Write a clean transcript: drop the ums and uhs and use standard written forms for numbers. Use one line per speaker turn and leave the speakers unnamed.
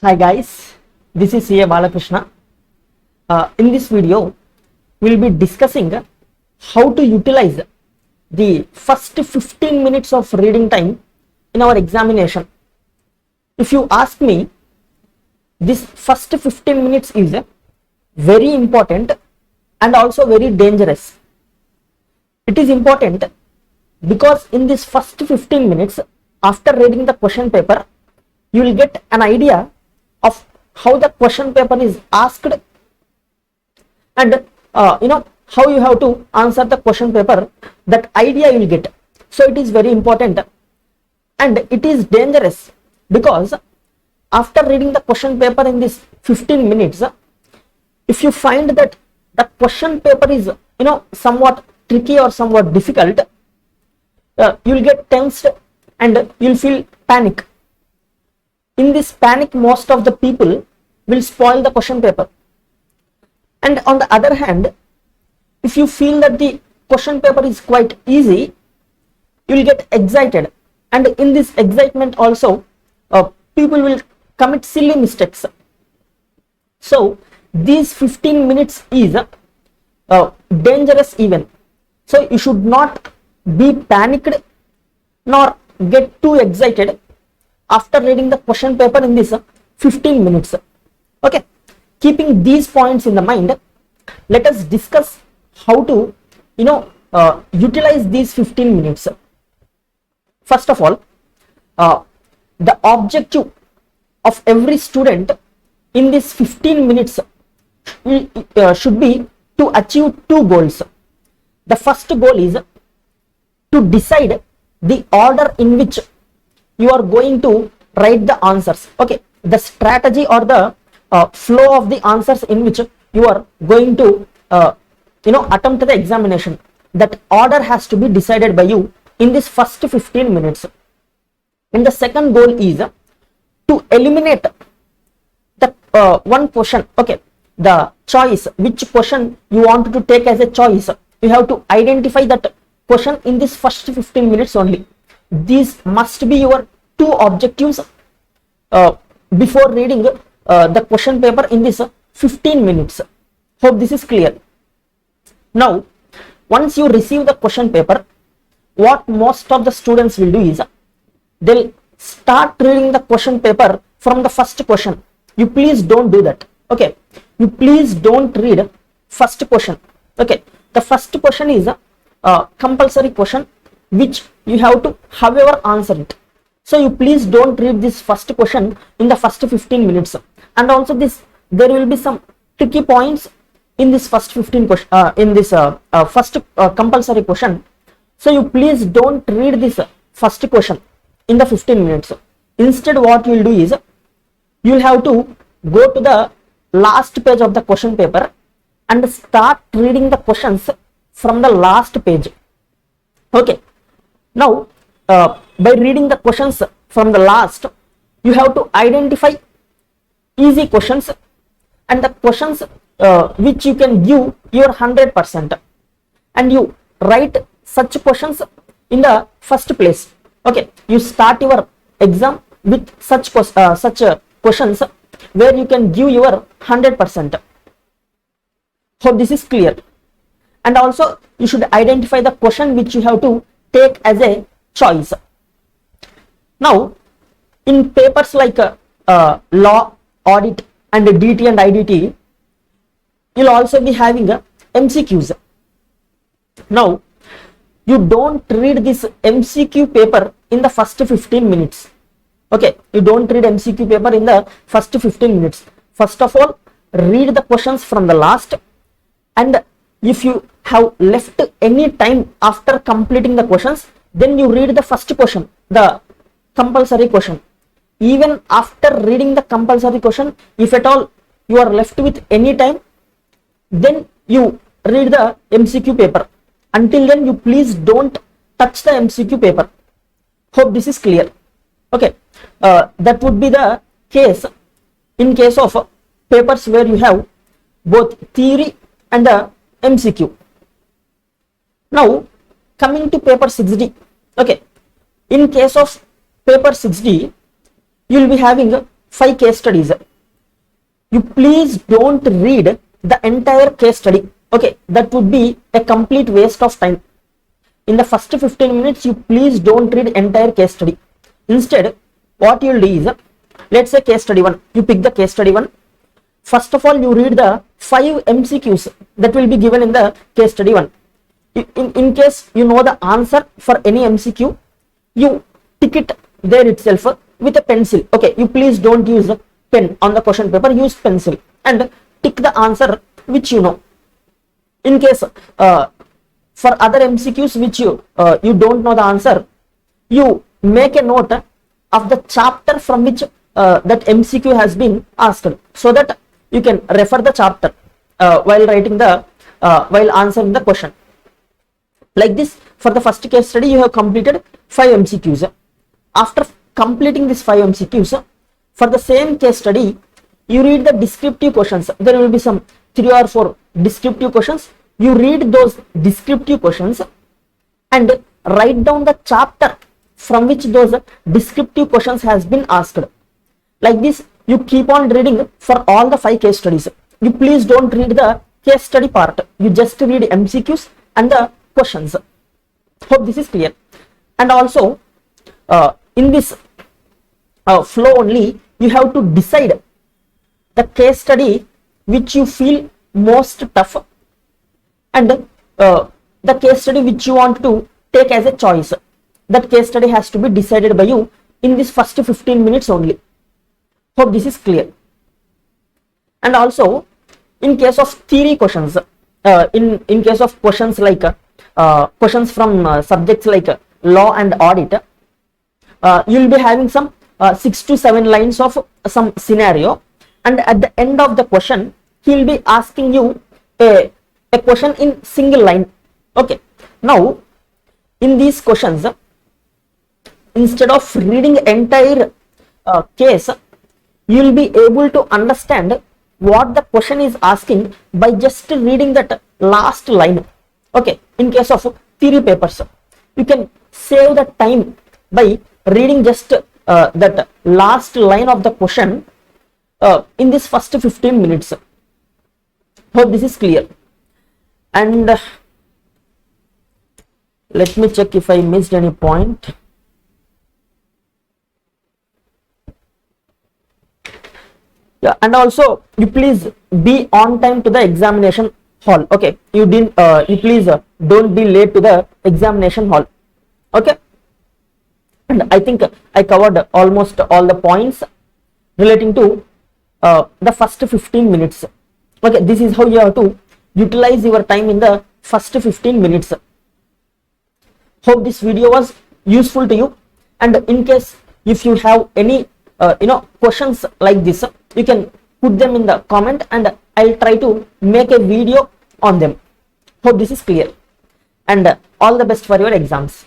Hi guys, this is Balakrishna. In this video, we will be discussing how to utilize the first 15 minutes of reading time in our examination. If you ask me, this first 15 minutes is very important and also very dangerous. It is important because in this first 15 minutes, after reading the question paper, you will get an idea of how the question paper is asked and how you have to answer the question paper. That idea you will get. So it is very important and it is dangerous because after reading the question paper in this 15 minutes, if you find that the question paper is somewhat tricky or somewhat difficult, you will get tensed and you will feel panic. In this panic, most of the people will spoil the question paper. And on the other hand, if you feel that the question paper is quite easy, you will get excited, and in this excitement also people will commit silly mistakes. So these 15 minutes is dangerous even. So you should not be panicked nor get too excited after reading the question paper in this 15 minutes. Okay, keeping these points in the mind, let us discuss how to utilize these 15 minutes. First of all, the objective of every student in this 15 minutes should be to achieve two goals. The first goal is to decide the order in which you are going to write the answers. Okay, the strategy or the flow of the answers in which you are going to attempt the examination. That order has to be decided by you in this first 15 minutes. And the second goal is to eliminate the one question. Okay, the choice, which question you want to take as a choice, you have to identify that question in this first 15 minutes only. These must be your two objectives before reading the question paper in this 15 minutes. Hope this is clear. Now, once you receive the question paper, what most of the students will do is they'll start reading the question paper from the first question. You please don't do that. Okay, you please don't read first question. Okay, the first question is a compulsory question which you have to however answer it. So you please don't read this first question in the first 15 minutes. And also there will be some tricky points in this first 15 question, in this first compulsory question. So you please don't read this first question in the 15 minutes. Instead, what you will do is you will have to go to the last page of the question paper and start reading the questions from the last page. Okay, now by reading the questions from the last, you have to identify easy questions and the questions which you can give your 100%, and you write such questions in the first place. Okay, you start your exam with such questions where you can give your 100%. Hope this is clear. And also you should identify the question which you have to take as a choice. Now, in papers like law, audit and DT and IDT, you'll also be having MCQs. Now, you don't read this MCQ paper in the first 15 minutes. Okay, you don't read MCQ paper in the first 15 minutes. First of all, read the questions from the last, and if you have left any time after completing the questions, then you read the first question, the compulsory question. Even after reading the compulsory question, if at all you are left with any time, then you read the MCQ paper. Until then, you please don't touch the MCQ paper. Hope this is clear. Okay, that would be the case in case of papers where you have both theory and MCQ. Now, coming to paper 6D. Okay, in case of paper 6D, you will be having 5 case studies. You please don't read the entire case study. Okay, that would be a complete waste of time. In the first 15 minutes, you please don't read entire case study. Instead, what you'll do is, let's say case study 1, you pick the case study 1. First of all, you read the 5 MCQs that will be given in the case study 1. In case you know the answer for any MCQ, you tick it there itself with a pencil. Okay, you please don't use a pen on the question paper, use pencil and tick the answer which you know. In case for other MCQs which you don't know the answer, you make a note of the chapter from which that MCQ has been asked, so that you can refer the chapter while writing the while answering the question. Like this, for the first case study, you have completed 5 MCQs. After completing these 5 MCQs, for the same case study, you read the descriptive questions. There will be some 3 or 4 descriptive questions. You read those descriptive questions and write down the chapter from which those descriptive questions has been asked. Like this, you keep on reading for all the 5 case studies. You please don't read the case study part. You just read MCQs and the questions. Hope this is clear. And also, in this flow only, you have to decide the case study which you feel most tough, and the case study which you want to take as a choice. That case study has to be decided by you in this first 15 minutes only. Hope this is clear. And also, in case of theory questions, in case of questions like questions from subjects like law and audit, you will be having some 6 to 7 lines of some scenario, and at the end of the question, he will be asking you a question in single line. Okay, now in these questions, instead of reading entire case, you will be able to understand what the question is asking by just reading that last line. Okay, in case of theory papers, you can save the time by reading just that last line of the question in this first 15 minutes. Hope this is clear. And let me check if I missed any point. Yeah, and also you please be on time to the examination hall. Okay, you please don't be late to the examination hall. Okay, and I think I covered almost all the points relating to the first 15 minutes. Okay, this is how you have to utilize your time in the first 15 minutes. Hope this video was useful to you, and in case if you have any questions like this, you can put them in the comment and I'll try to make a video on them. Hope this is clear, and all the best for your exams.